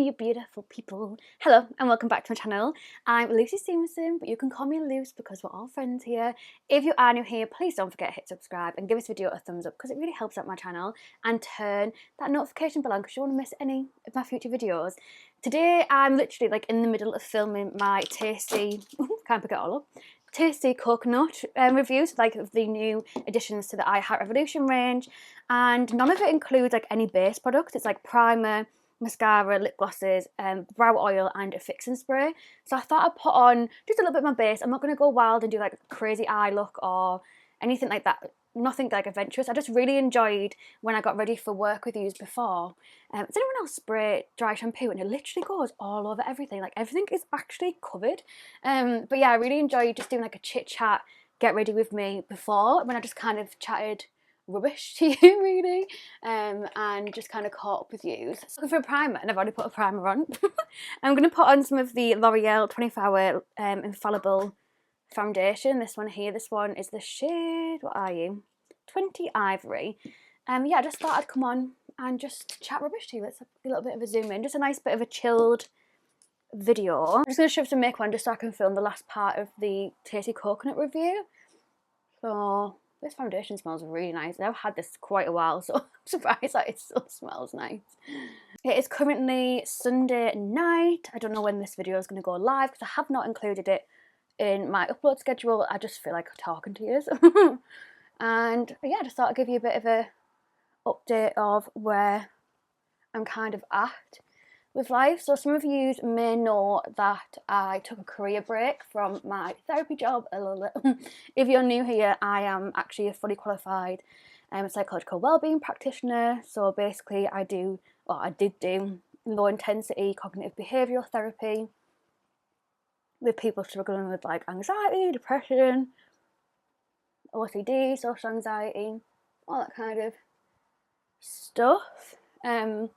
you beautiful people. Hello and welcome back to my channel. I'm Lucy Stephenson, but you can call me Luce because we're all friends here. If you are new here, please don't forget to hit subscribe and give this video a thumbs up because it really helps out my channel, and turn that notification bell on because you don't want to miss any of my future videos. Today I'm literally like in the middle of filming my tasty, can't pick it all up, tasty coconut reviews, like of the new additions to the I Heart Revolution range, and none of it includes like any base products. It's like primer, mascara, lip glosses, brow oil and a fixing spray. So I thought I'd put on just a little bit of my base. I'm not going to go wild and do like a crazy eye look or anything like that. Nothing like adventurous. I just really enjoyed when I got ready for work with yous before. Does anyone else spray dry shampoo and it literally goes all over everything? Like everything is actually covered. But yeah, I really enjoyed just doing like a chit chat, get ready with me before, when I just kind of chatted rubbish to you really, and just kind of caught up with you. So looking for a primer, and I've already put a primer on. I'm going to put on some of the L'Oreal 24 Hour Infallible Foundation. This one here, this one is the shade, what are you? 20 Ivory. Yeah, I just thought I'd come on and just chat rubbish to you. Let's have a little bit of a zoom in, just a nice bit of a chilled video. I'm just going to shove some makeup on just so I can film the last part of the tasty coconut review. So this foundation smells really nice. I've had this quite a while, so I'm surprised that it still smells nice. It is currently Sunday night. I don't know when this video is going to go live because I have not included it in my upload schedule. I just feel like talking to you. And yeah, I just thought I'd give you a bit of a update of where I'm kind of at with life. So some of you may know that I took a career break from my therapy job a little bit. If you're new here, I am actually a fully qualified psychological wellbeing practitioner. So basically I did do low intensity cognitive behavioural therapy with people struggling with like anxiety, depression, OCD, social anxiety, all that kind of stuff. And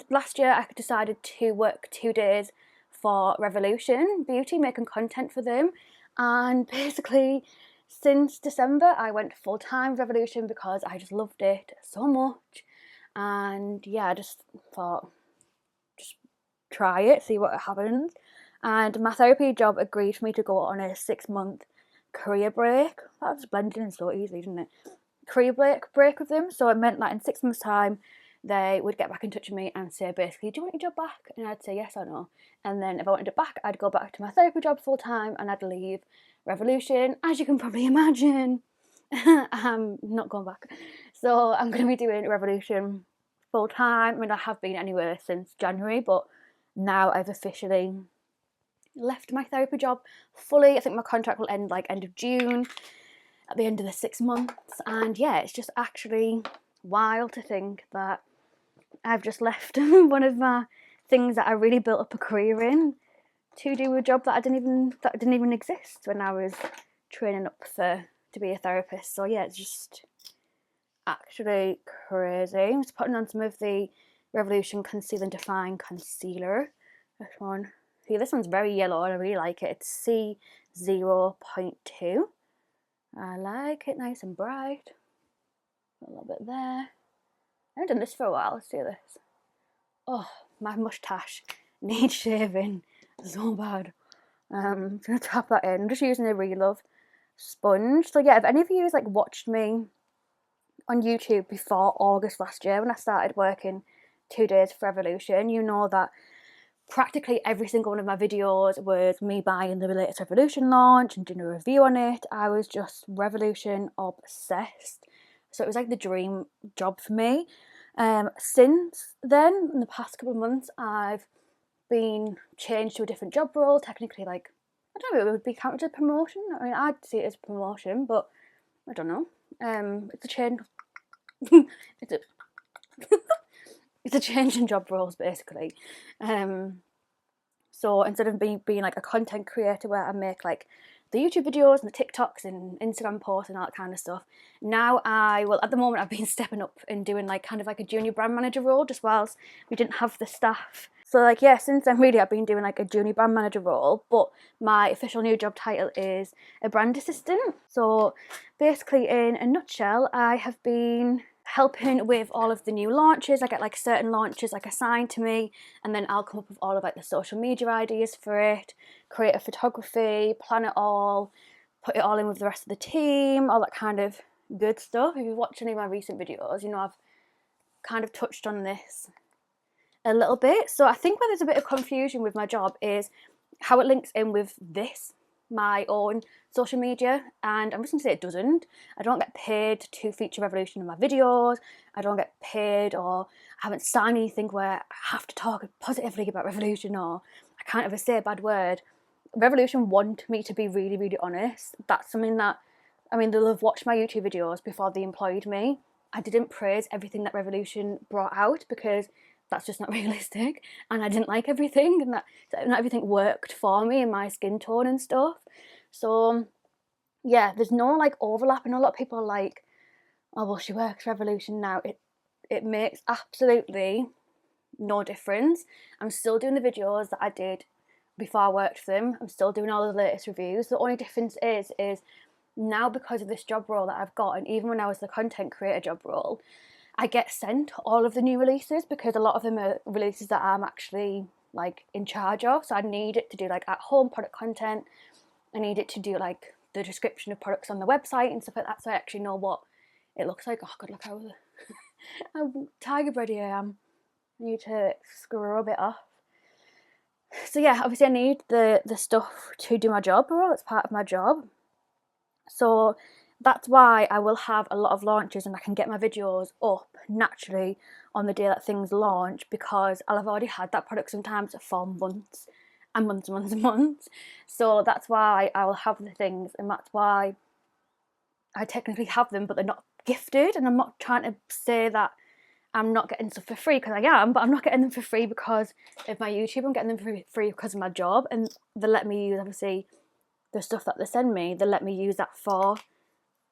last year I decided to work 2 days for Revolution Beauty, making content for them. And basically since December I went full-time with Revolution because I just loved it so much. And yeah, I just thought, just try it, see what happens. And my therapy job agreed for me to go on a 6-month career break. That was blended in so easily, didn't it? Career break with them. So it meant that in 6 months' time they would get back in touch with me and say basically, do you want your job back? And I'd say yes or no. And then if I wanted it back, I'd go back to my therapy job full time and I'd leave Revolution. As you can probably imagine, I'm not going back. So I'm going to be doing Revolution full time. I mean, I have been anywhere since January, but now I've officially left my therapy job fully. I think my contract will end like end of June, at the end of the 6 months. And yeah, it's just actually wild to think that I've just left one of my things that I really built up a career in to do a job that didn't even exist when I was training up to be a therapist. So yeah, it's just actually crazy. I'm just putting on some of the Revolution Conceal and Define concealer. This one. See, this one's very yellow and I really like it. It's C0.2. I like it, nice and bright. A little bit there. I haven't done this for a while. Let's do this. Oh, my moustache needs shaving so bad. I'm gonna tap that in. I'm just using a Relove sponge. So yeah, if any of you like watched me on YouTube before August last year when I started working 2 days for Revolution, you know that practically every single one of my videos was me buying the latest Revolution launch and doing a review on it. I was just Revolution obsessed. So it was like the dream job for me. Since then, in the past couple of months, I've been changed to a different job role. Technically, like, I don't know, it would be counted as promotion. I mean, I'd see it as promotion, but I don't know. It's a change. It's a change in job roles, basically. So instead of being like a content creator where I make like the YouTube videos and the TikToks and Instagram posts and all that kind of stuff, now at the moment I've been stepping up and doing like kind of like a junior brand manager role just whilst we didn't have the staff. So like yeah, since then really I've been doing like a junior brand manager role, but my official new job title is a brand assistant. So basically in a nutshell, I have been helping with all of the new launches. I get like certain launches like assigned to me, and then I'll come up with all of like the social media ideas for it, create a photography, plan it all, put it all in with the rest of the team, all that kind of good stuff. If you've watched any of my recent videos, you know I've kind of touched on this a little bit. So I think where there's a bit of confusion with my job is how it links in with this, my own social media, and I'm just gonna say it doesn't. I don't get paid to feature Revolution in my videos. I don't get paid, or I haven't signed anything where I have to talk positively about Revolution, or I can't ever say a bad word. Revolution want me to be really, really honest. That's something that, I mean, they'll have watched my YouTube videos before they employed me. I didn't praise everything that Revolution brought out because that's just not realistic, and I didn't like everything, and that not everything worked for me and my skin tone and stuff. So yeah, there's no like overlap, and a lot of people are like, oh well, she works Revolution now. It makes absolutely no difference. I'm still doing the videos that I did before I worked for them. I'm still doing all the latest reviews. The only difference is now, because of this job role that I've got, and even when I was the content creator job role, I get sent all of the new releases, because a lot of them are releases that I'm actually like in charge of. So I need it to do like at home product content. I need it to do like the description of products on the website and stuff like that, so I actually know what it looks like. Oh god, look how tiger bready I am. I need to scrub it off. So yeah, obviously I need the stuff to do my job role. It's part of my job. So that's why I will have a lot of launches, and I can get my videos up naturally on the day that things launch, because I'll have already had that product sometimes for months and months and months and months. So that's why I will have the things, and that's why I technically have them, but they're not gifted. And I'm not trying to say that I'm not getting stuff for free, because I am, but I'm not getting them for free because of my YouTube. I'm getting them for free because of my job, and they let me use, obviously, the stuff that they send me, they let me use that for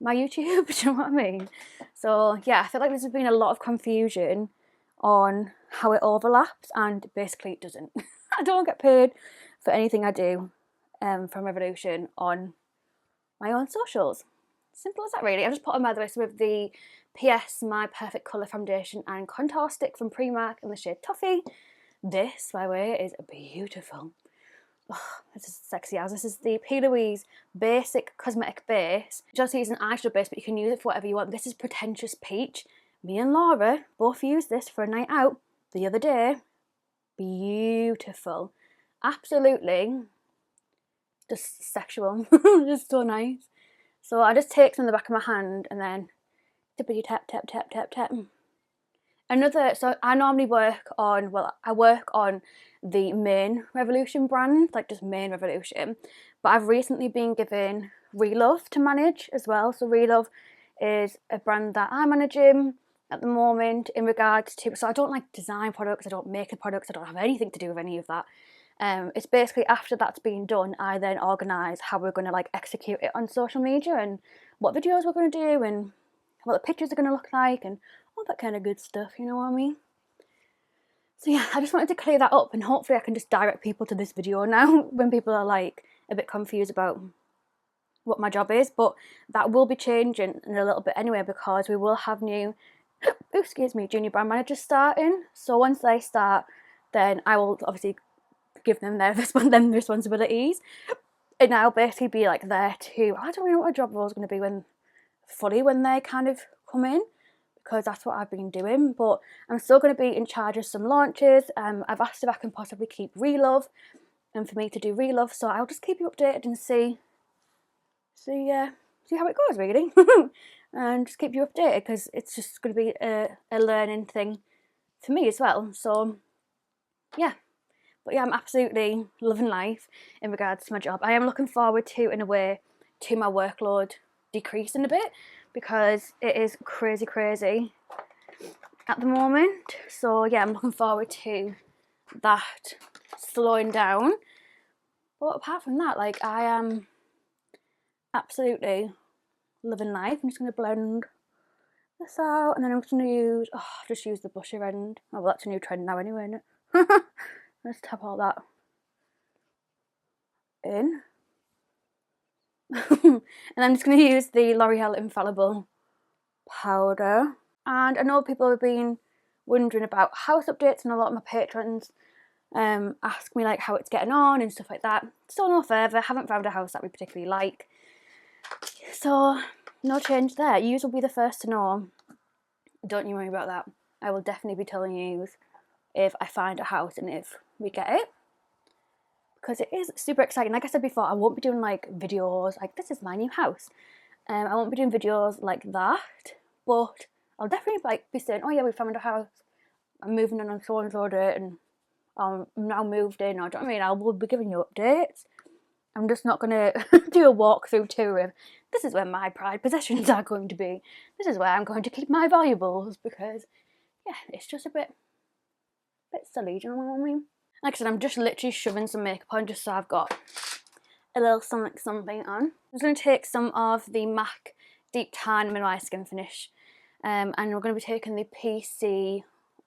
my YouTube. Do you know what I mean? So yeah, I feel like there's been a lot of confusion on how it overlaps, and basically it doesn't. I don't get paid for anything I do from Revolution on my own socials. Simple as that, really. I've just put on my list with the PS My Perfect Colour Foundation and Contour Stick from Primark in the shade Toffee. This, by the way, is beautiful. Oh, this is sexy as. This is the P. Louise Basic Cosmetic Base. Just use an eyeshadow base, but you can use it for whatever you want. This is Pretentious Peach. Me and Laura both used this for a night out the other day. Beautiful. Absolutely just sexual. Just so nice. So I just take some in the back of my hand and then tippity tap, tap, tap, tap, tap. So I normally work on, I work on the main Revolution brand, like just main Revolution, but I've recently been given Relove to manage as well. So Relove is a brand that I'm managing at the moment in regards to, so I don't like design products, I don't make the products, I don't have anything to do with any of that. It's basically after that's been done, I then organise how we're going to like execute it on social media, and what videos we're going to do, and what the pictures are going to look like, and all that kind of good stuff, you know what I mean? So yeah, I just wanted to clear that up, and hopefully I can just direct people to this video now when people are like a bit confused about what my job is. But that will be changing in a little bit anyway, because we will have new junior brand managers starting. So once they start, then I will obviously give them their responsibilities, and I'll basically be like there to, I don't know what my job role is going to be when they kind of come in, because that's what I've been doing. But I'm still going to be in charge of some launches. I've asked if I can possibly keep Relove, and for me to do Relove, so I'll just keep you updated and see how it goes, really. And just keep you updated, because it's just going to be a learning thing for me as well. So yeah. But yeah, I'm absolutely loving life in regards to my job. I am looking forward to, in a way, to my workload decreasing a bit, because it is crazy at the moment. So yeah, I'm looking forward to that slowing down. But apart from that, like, I am absolutely loving life. I'm just going to blend this out, and then I'm just going to use the blusher end. Oh, well, that's a new trend now anyway, isn't it? Let's tap all that in. And I'm just going to use the L'Oreal Infallible powder. And I know people have been wondering about house updates, and a lot of my patrons ask me like how it's getting on and stuff like that. Still no further, haven't found a house that we particularly like. So no change there. You will be the first to know. Don't you worry about that. I will definitely be telling you if I find a house and if we get it. Because it is super exciting. Like I said before, I won't be doing like videos like this is my new house. I won't be doing videos like that, but I'll definitely like be saying, oh yeah, we found a house. I'm moving in on so and so date, and I'm now moved in. Or do you know what I mean? I will be giving you updates. I'm just not gonna do a walkthrough tour of this is where my prized possessions are going to be. This is where I'm going to keep my valuables, because yeah, it's just a bit silly. Do you know what I mean? Like I said, I'm just literally shoving some makeup on just so I've got a little something on. I'm just going to take some of the MAC Deep Tan Mineralized Skin Finish, and we're going to be taking the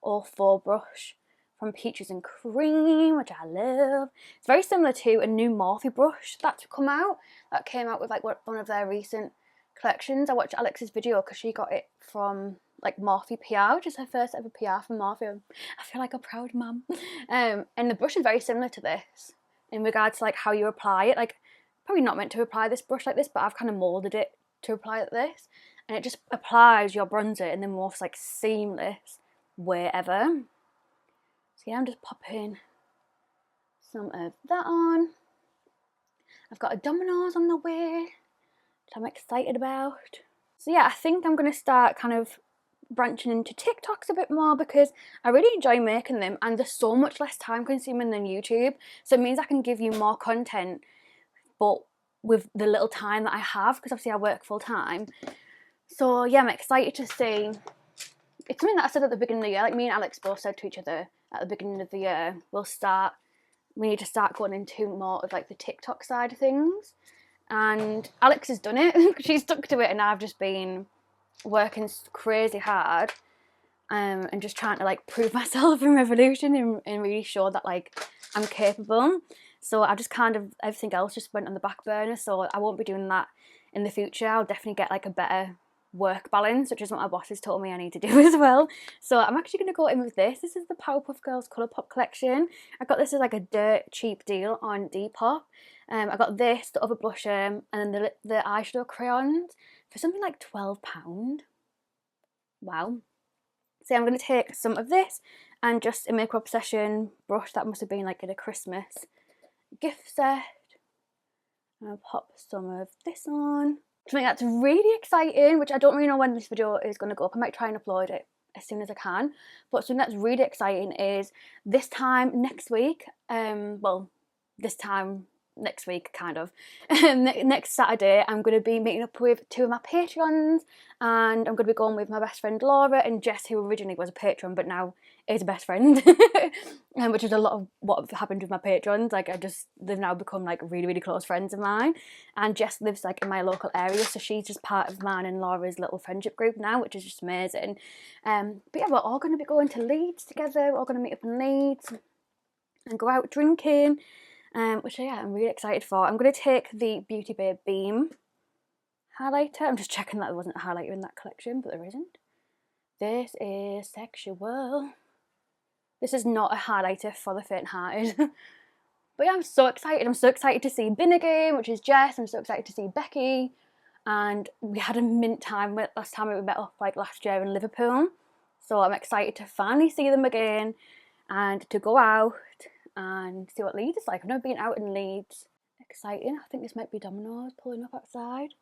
PC04 brush from Peaches and Cream, which I love. It's very similar to a new Morphe brush that's come out, that came out with like one of their recent collections. I watched Alex's video because she got it from like Morphe PR, which is her first ever PR from Morphe. I feel like a proud mum. And the brush is very similar to this in regards to like how you apply it. Like, probably not meant to apply this brush like this, but I've kind of moulded it to apply like this, and it just applies your bronzer and then morphs like seamless wherever. So yeah, I'm just popping some of that on. I've got a Domino's on the way, which I'm excited about. So yeah, I think I'm going to start kind of branching into TikToks a bit more, because I really enjoy making them and they're so much less time consuming than YouTube. So it means I can give you more content, but with the little time that I have, because obviously I work full time. So yeah, I'm excited to see. It's something that I said at the beginning of the year, like me and Alex both said to each other at the beginning of the year, we need to start going into more of like the TikTok side of things. And Alex has done it. She's stuck to it, and I've just been working crazy hard and just trying to like prove myself in Revolution and really show that like I'm capable. So I just kind of, everything else just went on the back burner, so I won't be doing that in the future. I'll definitely get like a better work balance, which is what my boss has told me I need to do as well. So I'm actually going to go in with this. This is the Powerpuff Girls Colourpop collection. I got this as like a dirt cheap deal on Depop. I got this, the other blusher, and then the eyeshadow crayons for something like £12. Wow. So I'm going to take some of this and just a Makeup Obsession brush that must have been like in a Christmas gift set. I'll pop some of this on. Something that's really exciting, which I don't really know when this video is going to go up. I might try and upload it as soon as I can. But something that's really exciting is this time next week, this time next week kind of, next Saturday I'm going to be meeting up with two of my patrons, and I'm going to be going with my best friend Laura and Jess, who originally was a patron but now is a best friend, which is a lot of what happened with my patrons. Like they've now become like really, really close friends of mine, and Jess lives like in my local area, so she's just part of mine and Laura's little friendship group now, which is just amazing. But yeah, we're all going to be going to Leeds together. We're all going to meet up in Leeds and go out drinking, which yeah, I'm really excited for. I'm going to take the Beauty Bay Beam highlighter. I'm just checking that there wasn't a highlighter in that collection, but there isn't. This is Sexual. This is not a highlighter for the faint-hearted. But yeah, I'm so excited. I'm so excited to see Bin again, which is Jess. I'm so excited to see Becky. And we had a mint time last time we met up, like last year in Liverpool. So I'm excited to finally see them again and to go out and see what Leeds is like. I've never been out in Leeds. Exciting. I think this might be Domino's pulling up outside.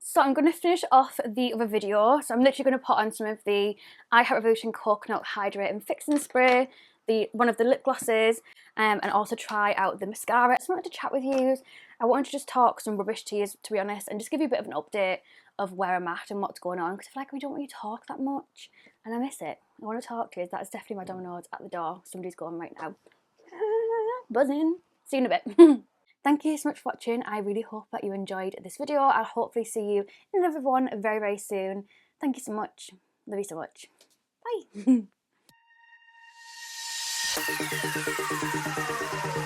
So I'm going to finish off the other video. So I'm literally going to put on some of the I Heart Revolution Coconut Hydrating Fixing Spray, one of the lip glosses, and also try out the mascara. So I wanted to chat with you. I wanted to just talk some rubbish to you, to be honest, and just give you a bit of an update of where I'm at and what's going on, because I feel like we don't really talk that much and I miss it. I want to talk to you. That's definitely my Domino's at the door. Somebody's going right now. Buzzing. See you in a bit. Thank you so much for watching. I really hope that you enjoyed this video. I'll hopefully see you in another one very, very soon. Thank you so much. Love you so much. Bye.